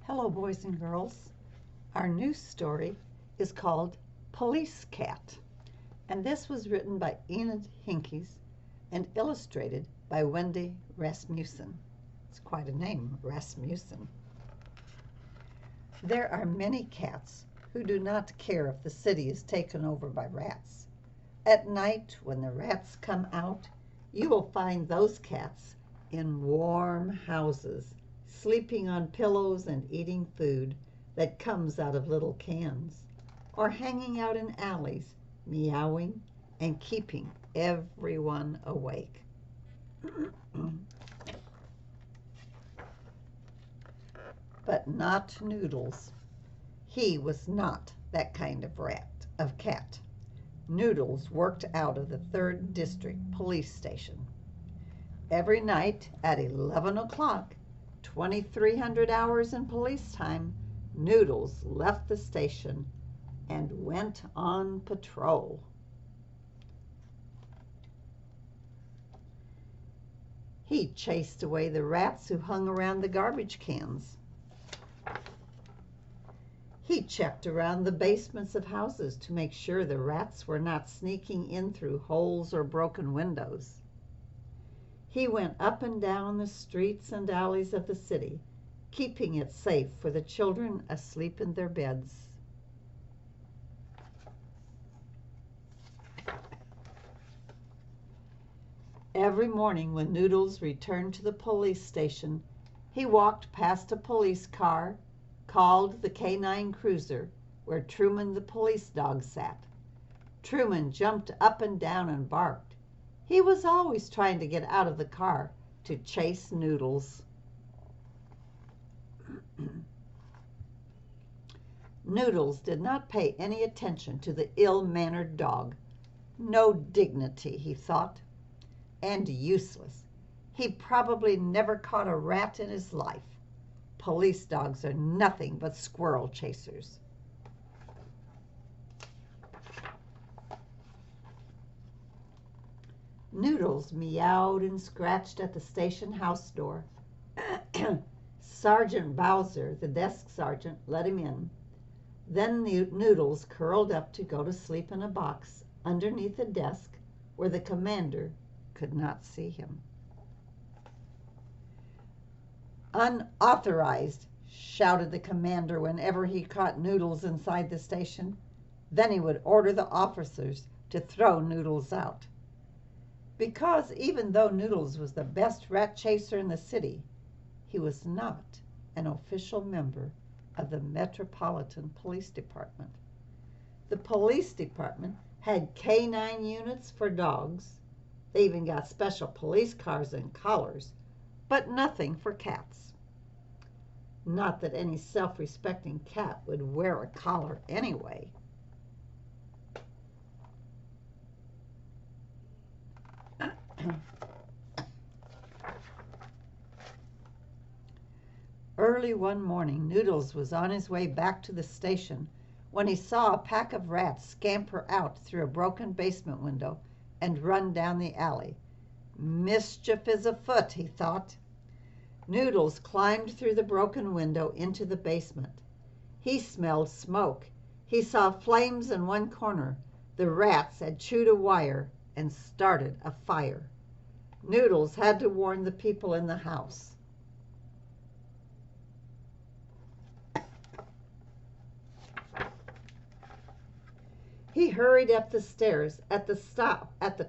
Hello, boys and girls. Our new story is called Police Cat, and this was written by Enid Hinkes and illustrated by Wendy Rasmussen. It's quite a name, Rasmussen. There are many cats who do not care if the city is taken over by rats. At night, when the rats come out, you will find those cats in warm houses, sleeping on pillows and eating food that comes out of little cans, or hanging out in alleys, meowing and keeping everyone awake. But not Noodles. He was not that kind of cat. Noodles worked out of the 3rd District Police Station. Every night at 11 o'clock, 2,300 hours in police time, Noodles left the station and went on patrol. He chased away the rats who hung around the garbage cans. He checked around the basements of houses to make sure the rats were not sneaking in through holes or broken windows. He went up and down the streets and alleys of the city, keeping it safe for the children asleep in their beds. Every morning when Noodles returned to the police station, he walked past a police car called the K9 Cruiser, where Truman the police dog sat. Truman jumped up and down and barked. He was always trying to get out of the car to chase Noodles. Noodles did not pay any attention to the ill-mannered dog. No dignity, he thought, and useless. He probably never caught a rat in his life. Police dogs are nothing but squirrel chasers. Noodles meowed and scratched at the station house door. Sergeant Bowser, the desk sergeant, let him in. Then Noodles curled up to go to sleep in a box underneath a desk where the commander could not see him. "Unauthorized," shouted the commander whenever he caught Noodles inside the station. Then he would order the officers to throw Noodles out. Because even though Noodles was the best rat chaser in the city, he was not an official member of the Metropolitan Police Department. The police department had K9 units for dogs. They even got special police cars and collars, but nothing for cats. Not that any self-respecting cat would wear a collar anyway. Early one morning, Noodles was on his way back to the station when he saw a pack of rats scamper out through a broken basement window and run down the alley. Mischief is afoot, he thought. Noodles climbed through the broken window into the basement. He smelled smoke. He saw flames in one corner. The rats had chewed a wire and started a fire. Noodles had to warn the people in the house. He hurried up the stairs. At the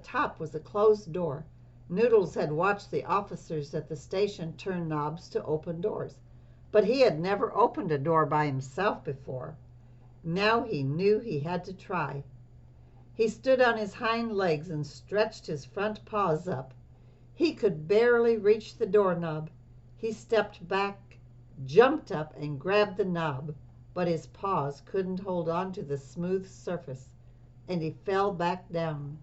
top was a closed door. Noodles had watched the officers at the station turn knobs to open doors, but he had never opened a door by himself before. Now he knew he had to try. He stood on his hind legs and stretched his front paws up. He could barely reach the doorknob. He stepped back, jumped up, and grabbed the knob, but his paws couldn't hold on to the smooth surface, and he fell back down.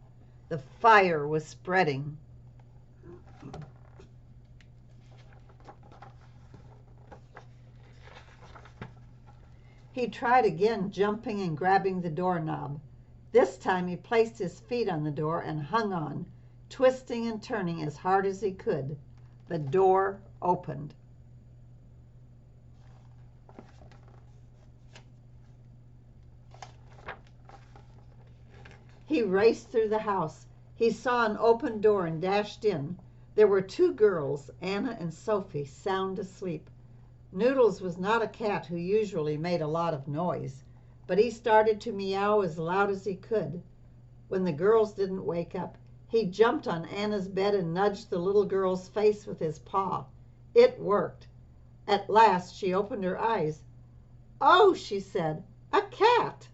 The fire was spreading. He tried again, jumping and grabbing the doorknob. This time he placed his feet on the door and hung on, twisting and turning as hard as he could. The door opened. He raced through the house. He saw an open door and dashed in. There were two girls, Anna and Sophie, sound asleep. Noodles was not a cat who usually made a lot of noise, but he started to meow as loud as he could. When the girls didn't wake up, he jumped on Anna's bed and nudged the little girl's face with his paw. It worked. At last she opened her eyes. "Oh," she said, "a cat!"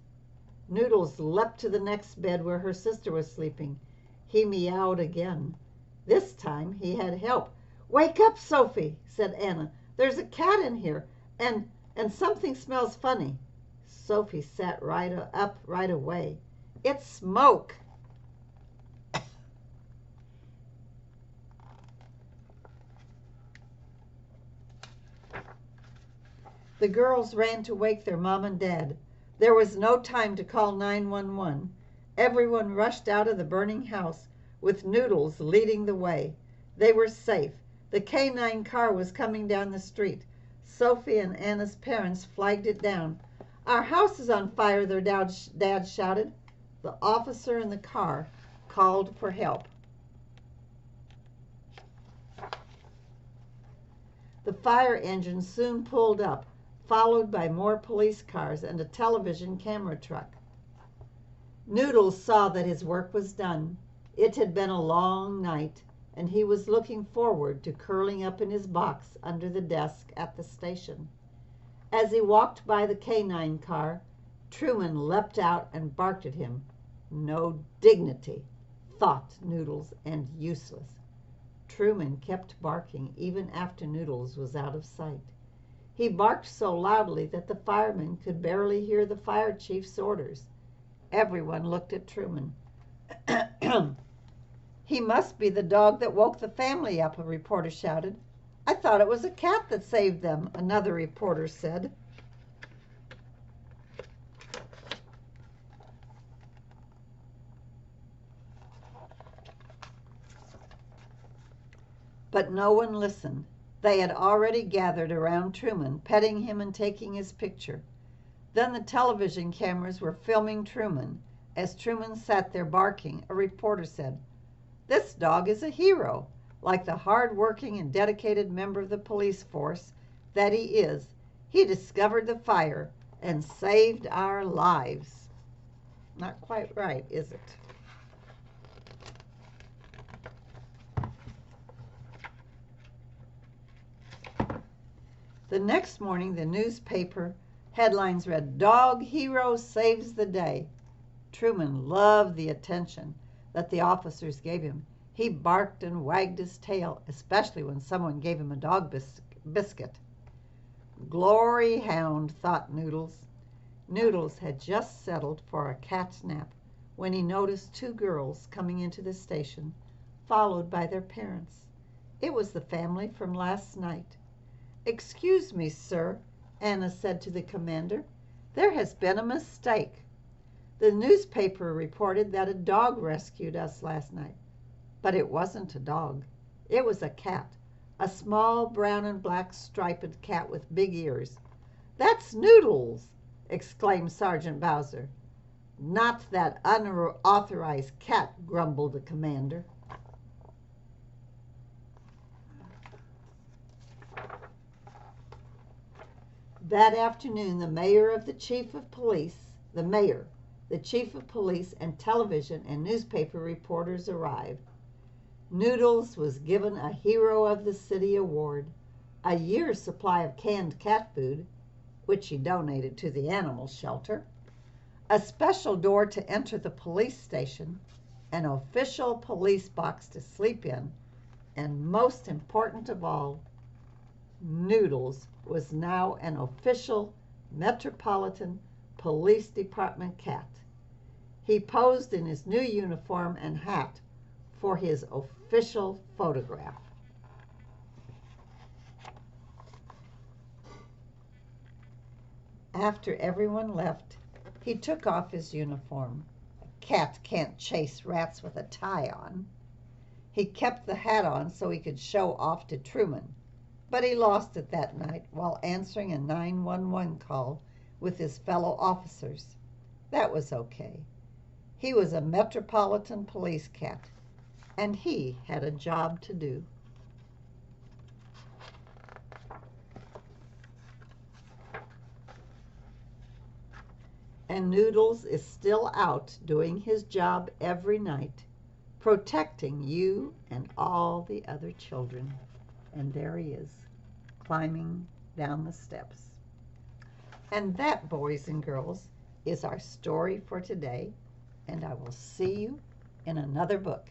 Noodles leapt to the next bed where her sister was sleeping. He meowed again. This time he had help. "Wake up, Sophie," said Anna. "There's a cat in here, and something smells funny." Sophie sat up right away. "It's smoke." The girls ran to wake their mom and dad. There was no time to call 911. Everyone rushed out of the burning house, with Noodles leading the way. They were safe. The K9 car was coming down the street. Sophie and Anna's parents flagged it down. "Our house is on fire," their dad shouted. The officer in the car called for help. The fire engine soon pulled up, followed by more police cars and a television camera truck. Noodles saw that his work was done. It had been a long night, and he was looking forward to curling up in his box under the desk at the station. As he walked by the K9 car, Truman leapt out and barked at him. No dignity, thought Noodles, and useless. Truman kept barking even after Noodles was out of sight. He barked so loudly that the firemen could barely hear the fire chief's orders. Everyone looked at Truman. "He must be the dog that woke the family up," a reporter shouted. "I thought it was a cat that saved them," another reporter said. But no one listened. They had already gathered around Truman, petting him and taking his picture. Then the television cameras were filming Truman. As Truman sat there barking, a reporter said, "This dog is a hero. Like the hard-working and dedicated member of the police force that he is, he discovered the fire and saved our lives." Not quite right, is it? The next morning, the newspaper headlines read, "Dog Hero Saves the Day." Truman loved the attention that the officers gave him. He barked and wagged his tail, especially when someone gave him a dog biscuit. Glory hound, thought Noodles. Noodles had just settled for a cat's nap when he noticed two girls coming into the station, followed by their parents. It was the family from last night. "Excuse me, sir," Anna said to the commander. "There has been a mistake. The newspaper reported that a dog rescued us last night. But it wasn't a dog. It was a cat, a small brown and black striped cat with big ears." "That's Noodles!" exclaimed Sergeant Bowser. "Not that unauthorized cat," grumbled the commander. That afternoon, the chief of police, and television and newspaper reporters arrived. Noodles was given a Hero of the City award, a year's supply of canned cat food, which he donated to the animal shelter, a special door to enter the police station, an official police box to sleep in, and most important of all, Noodles was now an official Metropolitan Police Department cat. He posed in his new uniform and hat for his official photograph. After everyone left, he took off his uniform. A cat can't chase rats with a tie on. He kept the hat on so he could show off to Truman, but he lost it that night while answering a 911 call with his fellow officers. That was okay. He was a Metropolitan Police cat, and he had a job to do. And Noodles is still out doing his job every night, protecting you and all the other children. And there he is, climbing down the steps. And that, boys and girls, is our story for today. And I will see you in another book.